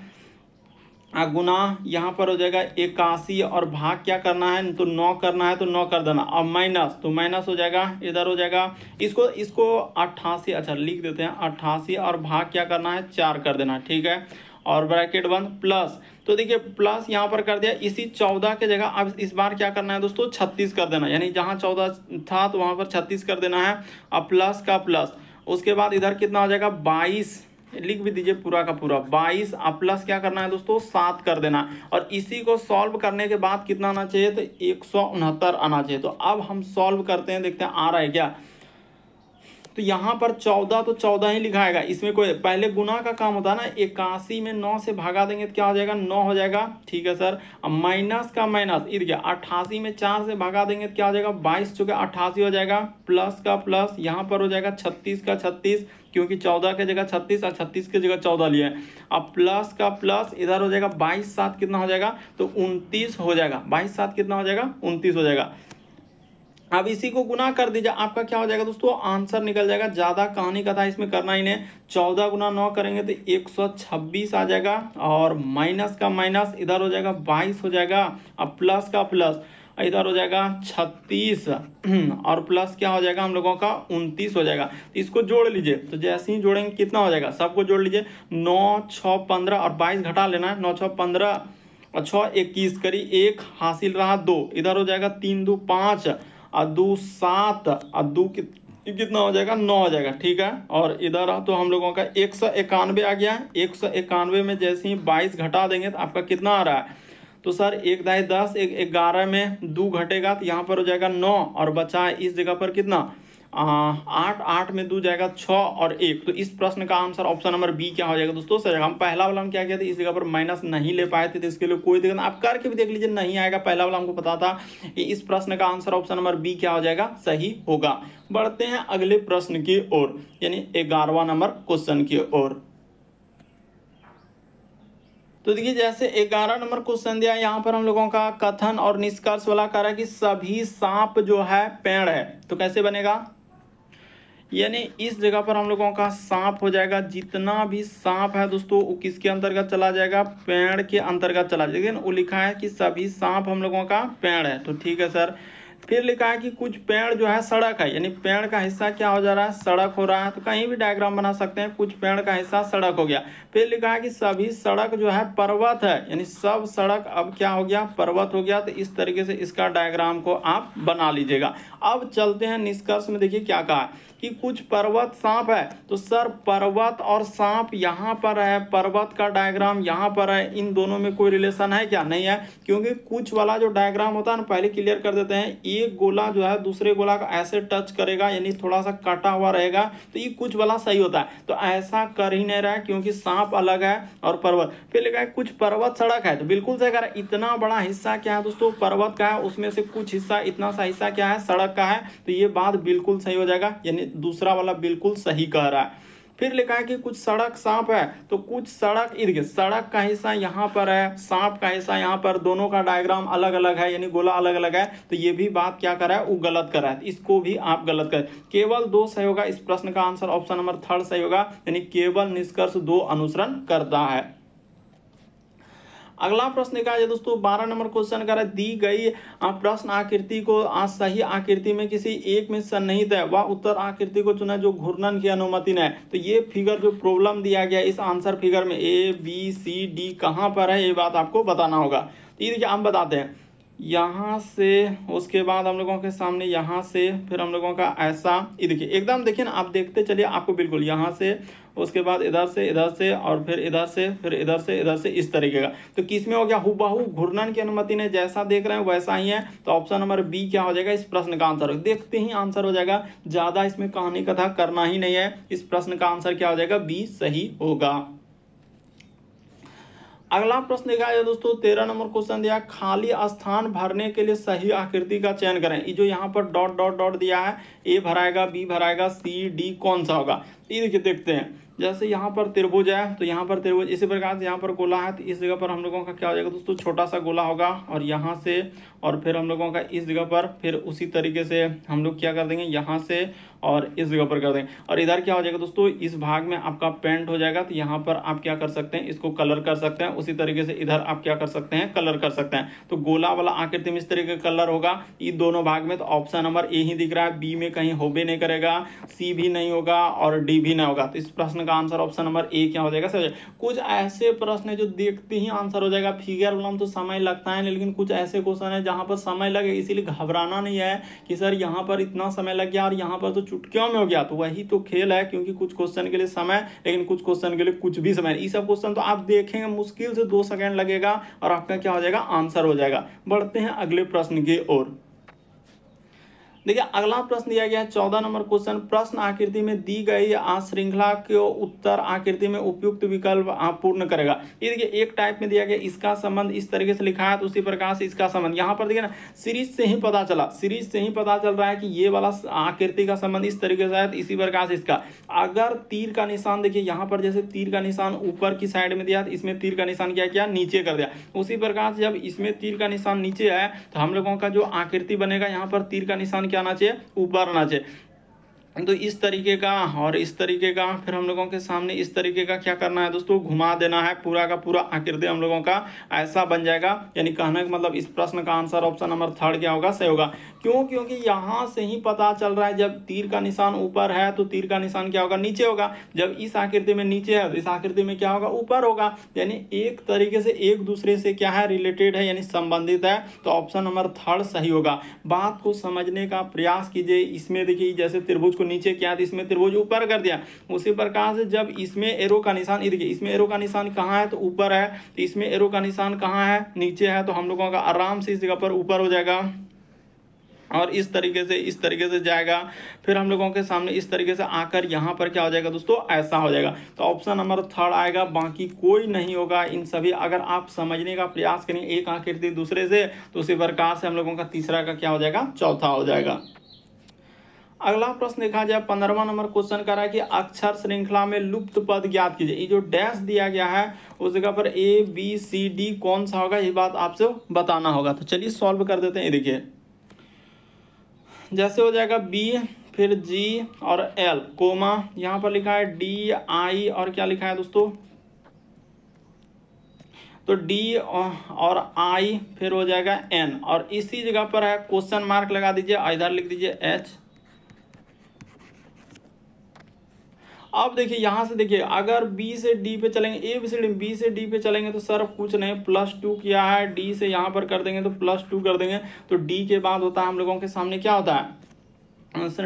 गुना यहाँ पर हो जाएगा 81, और भाग क्या करना है, तो 9 करना है, तो 9 कर देना, अब माइनस, तो माइनस हो जाएगा, इधर हो जाएगा, इसको 88, अच्छा लिख देते हैं 88, और भाग क्या करना है, 4 कर देना। ठीक है, और ब्रैकेट बंद, प्लस, तो देखिए प्लस यहाँ पर कर दिया, इसी 14 के जगह अब इस बार क्या करना है दोस्तों, 36 कर देना, यानी जहाँ 14 था तो वहाँ पर 36 कर देना है। अब प्लस का प्लस, उसके बाद इधर कितना हो जाएगा, 22 लिख भी दीजिए पूरा का पूरा 22, अब प्लस क्या करना है दोस्तों, 7 कर देना, और इसी को सॉल्व करने के बाद कितना आना चाहिए, तो 169 आना चाहिए। तो अब हम सॉल्व करते हैं, देखते हैं आ रहा है क्या। तो यहाँ पर 14 तो 14 ही लिखाएगा, इसमें कोई पहले गुना का काम होता है ना, 81 में 9 से भागा देंगे तो क्या हो जाएगा, 9 हो जाएगा। ठीक है सर, अब माइनस का माइनस, इधर गया 88 में 4 से भागा देंगे तो क्या हो जाएगा, 22 चुके 88 हो जाएगा, प्लस का प्लस यहाँ पर हो जाएगा 36 का 36, क्योंकि 14 के जगह 36 और 36 के जगह 14 लिए। अब प्लस का प्लस इधर हो जाएगा, 22 7 कितना हो जाएगा, तो 29 हो जाएगा, 22 7 कितना हो जाएगा, 29 हो जाएगा। अब इसी को गुना कर दीजिए, आपका क्या हो जाएगा दोस्तों, आंसर निकल जाएगा। ज्यादा कहानी कथा इसमें करना ही नहीं, 14 गुना 9 करेंगे तो 126 आ जाएगा, और माइनस का माइनस इधर हो जाएगा 22 हो जाएगा, अब प्लस का प्लस इधर हो जाएगा 36, और प्लस क्या हो जाएगा हम लोगों का 29 हो जाएगा। तो इसको जोड़ लीजिए, तो जैसे ही जोड़ेंगे कितना हो जाएगा, सबको जोड़ लीजिए, 9 6 15 और 22 घटा लेना है, 9 6 15 और 6 21 करी, 1 हासिल रहा 2, इधर हो जाएगा 3 2 5 और 2 7 और 2 कितना हो जाएगा, 9 हो जाएगा। ठीक है, और इधर तो हम लोगों का 191 आ गया। 191 में जैसे ही 22 घटा देंगे तो आपका कितना आ रहा है, तो सर 1 दाई 10, 11 में 2 घटेगा तो यहाँ पर हो जाएगा 9, और बचा है इस जगह पर कितना 8, 8 में 2 जाएगा 6 और 1। तो इस प्रश्न का आंसर ऑप्शन नंबर बी क्या हो जाएगा दोस्तों, सर हम पहला वाला हम क्या किया था, इस जगह पर माइनस नहीं ले पाए थे, तो इसके लिए कोई दिक्कत, आप करके भी देख लीजिए, नहीं आएगा। पहला वाला हमको पता था कि इस प्रश्न का आंसर ऑप्शन नंबर बी क्या हो जाएगा, सही होगा। बढ़ते हैं अगले प्रश्न की ओर, यानी 11वां नंबर क्वेश्चन की ओर। तो देखिए जैसे 11 नंबर क्वेश्चन दिया, यहाँ पर हम लोगों का कथन और निष्कर्ष वाला कह रहा है कि सभी सांप जो है पेड़ है, तो कैसे बनेगा, यानी इस जगह पर हम लोगों का सांप हो जाएगा, जितना भी सांप है दोस्तों वो किसके अंतर्गत चला जाएगा, पेड़ के अंतर्गत चला जाएगा। लेकिन वो लिखा है कि सभी सांप हम लोगों का पेड़ है, तो ठीक है सर। फिर लिखा है कि कुछ पेड़ जो है सड़क है, यानी पेड़ का हिस्सा क्या हो जा रहा है, सड़क हो रहा है, तो कहीं भी डायग्राम बना सकते हैं, कुछ पेड़ का हिस्सा सड़क हो गया। फिर लिखा है कि सभी सड़क जो है पर्वत है, यानी सब सड़क अब क्या हो गया, पर्वत हो गया। तो इस तरीके से इसका डायग्राम को आप बना लीजिएगा। अब चलते हैं निष्कर्ष में, देखिए क्या कहा कि कुछ पर्वत सांप है, तो सर पर्वत और सांप यहाँ पर है, पर्वत का डायग्राम यहाँ पर है, इन दोनों में कोई रिलेशन है क्या, नहीं है, क्योंकि कुछ वाला जो डायग्राम होता है ना, पहले क्लियर कर देते हैं, एक गोला जो है दूसरे गोला का ऐसे टच करेगा, यानी थोड़ा सा कटा हुआ रहेगा, तो ये कुछ वाला सही होता है। तो ऐसा कर ही नहीं रहा है, क्योंकि सांप अलग है और पर्वत। फिर लिखा है कुछ पर्वत सड़क है, तो बिल्कुल सही कह रहा है। इतना बड़ा हिस्सा क्या है दोस्तों, पर्वत का है, उसमें से कुछ हिस्सा, इतना सा हिस्सा क्या है, सड़क का है, तो ये बात बिल्कुल सही हो जाएगा, यानी दूसरा वाला बिल्कुल सही कह रहा है। फिर लिखा है कि कुछ सड़क सांप है, तो कुछ सड़क इर्द, सड़क का हिस्सा यहाँ पर है, सांप का हिस्सा यहाँ पर, दोनों का डायग्राम अलग अलग है, यानी गोला अलग अलग है, तो ये भी बात क्या कर रहा है, वो गलत कर रहा है, इसको भी आप गलत करें। केवल 2 सही होगा, इस प्रश्न का आंसर ऑप्शन नंबर 3 सही होगा, यानी केवल निष्कर्ष 2 अनुसरण करता है। अगला प्रश्न क्या है दोस्तों, 12 नंबर क्वेश्चन का दी गई प्रश्न आकृति को सही आकृति में किसी एक में सन्निहित है वह उत्तर आकृति को चुना जो घूर्णन की अनुमति न है। तो ये फिगर जो प्रॉब्लम दिया गया इस आंसर फिगर में ABCD कहां पर है ये बात आपको बताना होगा। तो ये देखिए हम बताते हैं, यहाँ से उसके बाद हम लोगों के सामने यहाँ से फिर हम लोगों का ऐसा, ये देखिए एकदम देखिए ना, आप देखते चलिए आपको बिल्कुल यहाँ से उसके बाद इधर से और फिर इधर से फिर इधर से इस तरीके का। तो किस में हो गया, हुबहू घूर्णन की अनुमति ने जैसा देख रहे हैं वैसा ही है। तो ऑप्शन नंबर बी क्या हो जाएगा इस प्रश्न का आंसर, देखते ही आंसर हो जाएगा, ज्यादा इसमें कहानी कथा करना ही नहीं है। इस प्रश्न का आंसर क्या हो जाएगा, बी सही होगा। अगला प्रश्न देखा जाए दोस्तों, 13 नंबर क्वेश्चन दिया, खाली स्थान भरने के लिए सही आकृति का चयन करें। ये जो यहाँ पर डॉट डॉट डॉट दिया है, ए भराएगा, बी भराएगा, सी डी कौन सा होगा। ये देखिए देखते हैं, जैसे यहाँ पर त्रिभुज है तो यहाँ पर त्रिभुज, इसी प्रकार से यहाँ पर गोला है तो इस जगह पर हम लोगों का क्या हो जाएगा दोस्तों, छोटा सा गोला होगा और यहाँ से और फिर हम लोगों का इस जगह पर, फिर उसी तरीके से हम लोग क्या कर देंगे यहाँ से और इस जगह पर कर देंगे। और इधर क्या हो जाएगा दोस्तों, इस भाग में आपका पेंट हो जाएगा। तो यहाँ पर आप क्या कर सकते हैं, इसको कलर कर सकते हैं। उसी तरीके से इधर आप क्या कर सकते हैं, कलर कर सकते हैं। तो गोला वाला आकृति में इस तरीके का कलर होगा इन दोनों भाग में। तो ऑप्शन नंबर ए ही दिख रहा है, बी में कहीं हो भी नहीं करेगा, सी भी नहीं होगा और डी भी नहीं होगा। तो इस प्रश्न का आंसर ऑप्शन नंबर ए क्या हो जाएगा सर। कुछ ऐसे प्रश्न है जो देखते ही आंसर हो जाएगा, फिगर वाला तो समय लगता है, लेकिन कुछ ऐसे क्वेश्चन है जहां पर समय लगे, इसीलिए घबराना नहीं है कि सर यहाँ पर इतना समय लग गया और यहाँ पर तो चुटकियों में हो गया। तो वही तो खेल है, क्योंकि कुछ क्वेश्चन के लिए समय, लेकिन कुछ क्वेश्चन के लिए कुछ भी समय। ये सब क्वेश्चन तो आप देखेंगे मुश्किल से 2 सेकंड लगेगा और आपका क्या हो जाएगा, आंसर हो जाएगा। बढ़ते हैं अगले प्रश्न की ओर। देखिए अगला प्रश्न दिया गया है 14 नंबर क्वेश्चन, प्रश्न आकृति में दी गई श्रृंखला के उत्तर आकृति में उपयुक्त विकल्प आप पूर्ण करेगा। ये देखिए एक टाइप में दिया गया, इसका संबंध इस तरीके से लिखा है तो उसी प्रकार से इसका संबंध यहाँ पर देखिए ना, सीरीज से ही पता चला, सीरीज से ही पता चल रहा है कि ये वाला आकृति का संबंध इस तरीके से है। तो इसी प्रकार से इसका अगर तीर का निशान देखिए यहाँ पर, जैसे तीर का निशान ऊपर की साइड में दिया तो इसमें तीर का निशान क्या किया, नीचे कर दिया। उसी प्रकार से जब इसमें तीर का निशान नीचे है तो हम लोगों का जो आकृति बनेगा यहाँ पर तीर का निशान आना चाहिए, ऊपर आना चाहिए। तो इस तरीके का और इस तरीके का, फिर हम लोगों के सामने इस तरीके का क्या करना है दोस्तों, घुमा देना है, पूरा का पूरा आकृति हम लोगों का ऐसा बन जाएगा। यानी कहने का मतलब इस प्रश्न का आंसर ऑप्शन नंबर 3 क्या होगा, सही होगा। क्यों, क्योंकि यहाँ से ही पता चल रहा है जब तीर का निशान ऊपर है तो तीर का निशान क्या होगा, नीचे होगा। जब इस आकृति में नीचे है तो इस आकृति में क्या होगा, ऊपर होगा। यानी एक तरीके से एक दूसरे से क्या है, रिलेटेड है, यानी संबंधित है। तो ऑप्शन नंबर 3 सही होगा। बात को समझने का प्रयास कीजिए। इसमें देखिए जैसे त्रिभुज को नीचे किया तो इसमें त्रिभुज ऊपर कर दिया। उसी प्रकार से जब इसमें एरो का निशान, ये देखिए इसमें एरो का निशान कहाँ है तो ऊपर है, तो इसमें एरो का निशान कहाँ है, नीचे है। तो हम लोगों का आराम से इस जगह पर ऊपर हो जाएगा और इस तरीके से जाएगा। फिर हम लोगों के सामने इस तरीके से आकर यहाँ पर क्या हो जाएगा दोस्तों, ऐसा हो जाएगा। तो ऑप्शन नंबर 3 आएगा, बाकी कोई नहीं होगा। इन सभी अगर आप समझने का प्रयास करें एक आकृति दूसरे से, तो उसी प्रकार से हम लोगों का तीसरा का क्या हो जाएगा, चौथा हो जाएगा। अगला प्रश्न देखा जाए 15वां नंबर क्वेश्चन कर रहा है कि अक्षर श्रृंखला में लुप्त पद ज्ञात कीजिए। ये जो डैश दिया गया है उस जगह पर ABCD कौन सा होगा, ये बात आपसे बताना होगा। तो चलिए सॉल्व कर देते हैं। ये देखिए जैसे हो जाएगा B, फिर G और L कोमा, यहाँ पर लिखा है DI और क्या लिखा है दोस्तों, तो D और I, फिर हो जाएगा N और इसी जगह पर है क्वेश्चन मार्क लगा दीजिए, इधर लिख दीजिए H। अब देखिए यहाँ से देखिए अगर B से D पे चलेंगे, ABCD B से D पे चलेंगे तो सर कुछ नहीं, +2 किया है, D से यहाँ पर कर देंगे तो +2 कर देंगे। तो D के बाद होता है हम लोगों के सामने क्या होता है,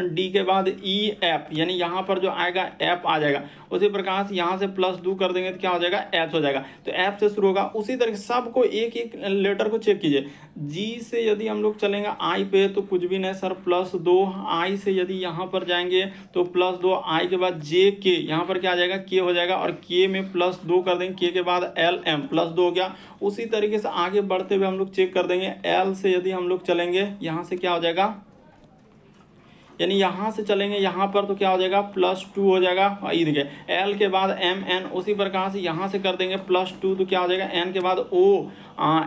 डी के बाद EF, यानी यहाँ पर जो आएगा F आ जाएगा। उसी प्रकार से यहाँ से +2 कर देंगे तो क्या हो जाएगा, H हो जाएगा। तो F से शुरू होगा। उसी तरह सबको एक एक लेटर को चेक कीजिए। G से यदि हम लोग चलेंगे I पे तो कुछ भी नहीं सर, +2। I से यदि यहाँ पर जाएंगे तो +2। I के बाद J K, यहाँ पर क्या आ जाएगा, K हो जाएगा और K में +2 कर देंगे। K के बाद L M +2 हो गया। उसी तरीके से आगे बढ़ते हुए हम लोग चेक कर देंगे। L से यदि हम लोग चलेंगे यहाँ से क्या हो जाएगा, यानी यहाँ से चलेंगे यहाँ पर तो क्या हो जाएगा, +2 हो जाएगा। ये देखिए L के बाद MN, उसी प्रकार से यहाँ से कर देंगे +2 तो क्या हो जाएगा, N के बाद O,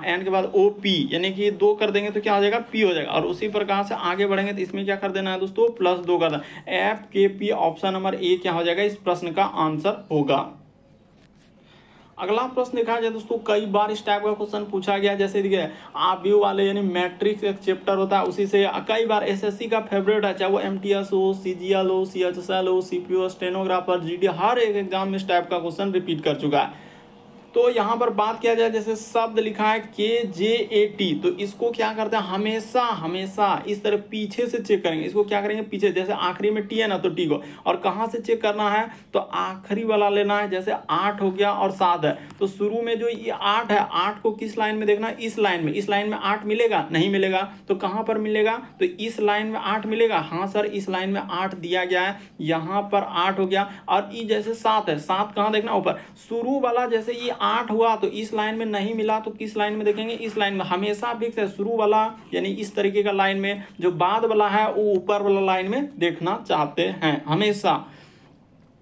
N के बाद OP, यानी कि 2 कर देंगे तो क्या हो जाएगा, P हो जाएगा। और उसी प्रकार से आगे बढ़ेंगे तो इसमें क्या कर देना है दोस्तों, +2 कर देना। FKP ऑप्शन नंबर A क्या हो जाएगा, इस प्रश्न का आंसर होगा। अगला प्रश्न देखा जाए दोस्तों, कई बार इस टाइप का क्वेश्चन पूछा गया, जैसे देखिए आप व्यू वाले यानी मैट्रिक्स एक चैप्टर होता है, उसी से कई बार एसएससी का फेवरेट है, चाहे वो एमटीएस हो, सीजीएल हो, सीएचएसएल हो, सीपीओ, स्टेनोग्राफर, जीडी, हर एक एग्जाम में इस टाइप का क्वेश्चन रिपीट कर चुका है। तो यहाँ पर बात किया जाए, जैसे शब्द लिखा है KJAT, तो इसको क्या करते हैं, हमेशा हमेशा इस तरह पीछे से चेक करेंगे। इसको क्या करेंगे, पीछे, जैसे आखिरी में टी है ना, तो टी को, और कहाँ से चेक करना है, तो आखिरी वाला लेना है। जैसे 8 हो गया और 7 है, तो शुरू में जो ये 8 है, 8 को किस लाइन में देखना है, इस लाइन में। इस लाइन में 8 मिलेगा, नहीं मिलेगा, तो कहाँ पर मिलेगा, तो इस लाइन में 8 मिलेगा। हाँ सर, इस लाइन में 8 दिया गया है, यहाँ पर 8 हो गया। और ये जैसे 7 है, 7 कहाँ देखना, ऊपर शुरू वाला, जैसे ये 8 हुआ तो इस लाइन में नहीं मिला, तो किस लाइन में देखेंगे, इस लाइन में। हमेशा फिक्स है, शुरू वाला यानी इस तरीके का लाइन में, जो बाद वाला है वो ऊपर वाला लाइन में देखना चाहते हैं हमेशा।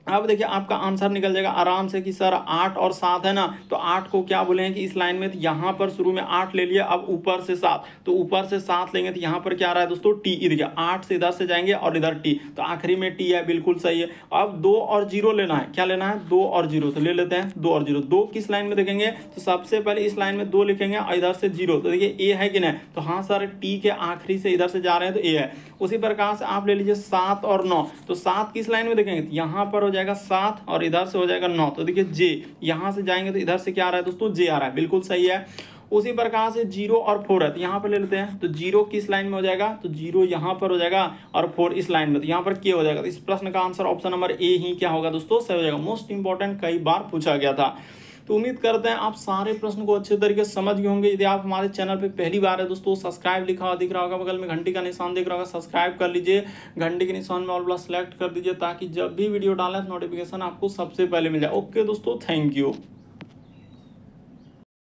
अब देखिए आपका आंसर निकल जाएगा आराम से कि सर 8 और 7 है ना, तो 8 को क्या बोलेंगे कि इस लाइन में, तो यहाँ पर शुरू में 8 ले लिया, अब ऊपर से 7, तो ऊपर से 7 लेंगे तो यहाँ पर क्या आ रहा है दोस्तों, टी। देखिए 8 से इधर से जाएंगे और इधर टी, तो आखिरी में टी है, बिल्कुल सही है। अब 2 और 0 लेना है, क्या लेना है, 2 और 0, तो ले लेते हैं 2 और 0। 2 किस लाइन में देखेंगे, तो सबसे पहले इस लाइन में 2 लिखेंगे और इधर से 0, तो देखिए ए है कि नहीं, तो हाँ सर टी के आखिरी से इधर से जा रहे हैं तो ए है। उसी प्रकार से आप ले लीजिए 7 और 9, तो 7 किस लाइन में देखेंगे, तो यहाँ पर हो जाएगा 7 और इधर से हो जाएगा 9, तो देखिए जे, यहाँ से जाएंगे तो इधर से क्या आ रहा है दोस्तों, जे आ रहा है, बिल्कुल सही है। उसी प्रकार से 0 और 4 है, तो यहाँ पर ले लेते हैं, तो 0 किस लाइन में हो जाएगा, तो 0 यहाँ पर हो जाएगा और 4 इस लाइन में, तो यहाँ पर के हो जाएगा। तो इस प्रश्न का आंसर ऑप्शन नंबर ए ही क्या होगा दोस्तों, सही हो जाएगा। मोस्ट इंपॉर्टेंट, कई बार पूछा गया था। तो उम्मीद करते हैं आप सारे प्रश्न को अच्छे तरीके से समझ गए होंगे। यदि आप हमारे चैनल पे पहली बार है दोस्तों, सब्सक्राइब लिखा हुआ दिख रहा होगा, बगल में घंटी का निशान दिख रहा होगा, सब्सक्राइब कर लीजिए, घंटी के निशान में ऑल प्लस सेलेक्ट कर दीजिए, ताकि जब भी वीडियो डालें नोटिफिकेशन आपको सबसे पहले मिल जाए। ओके दोस्तों, थैंक यू।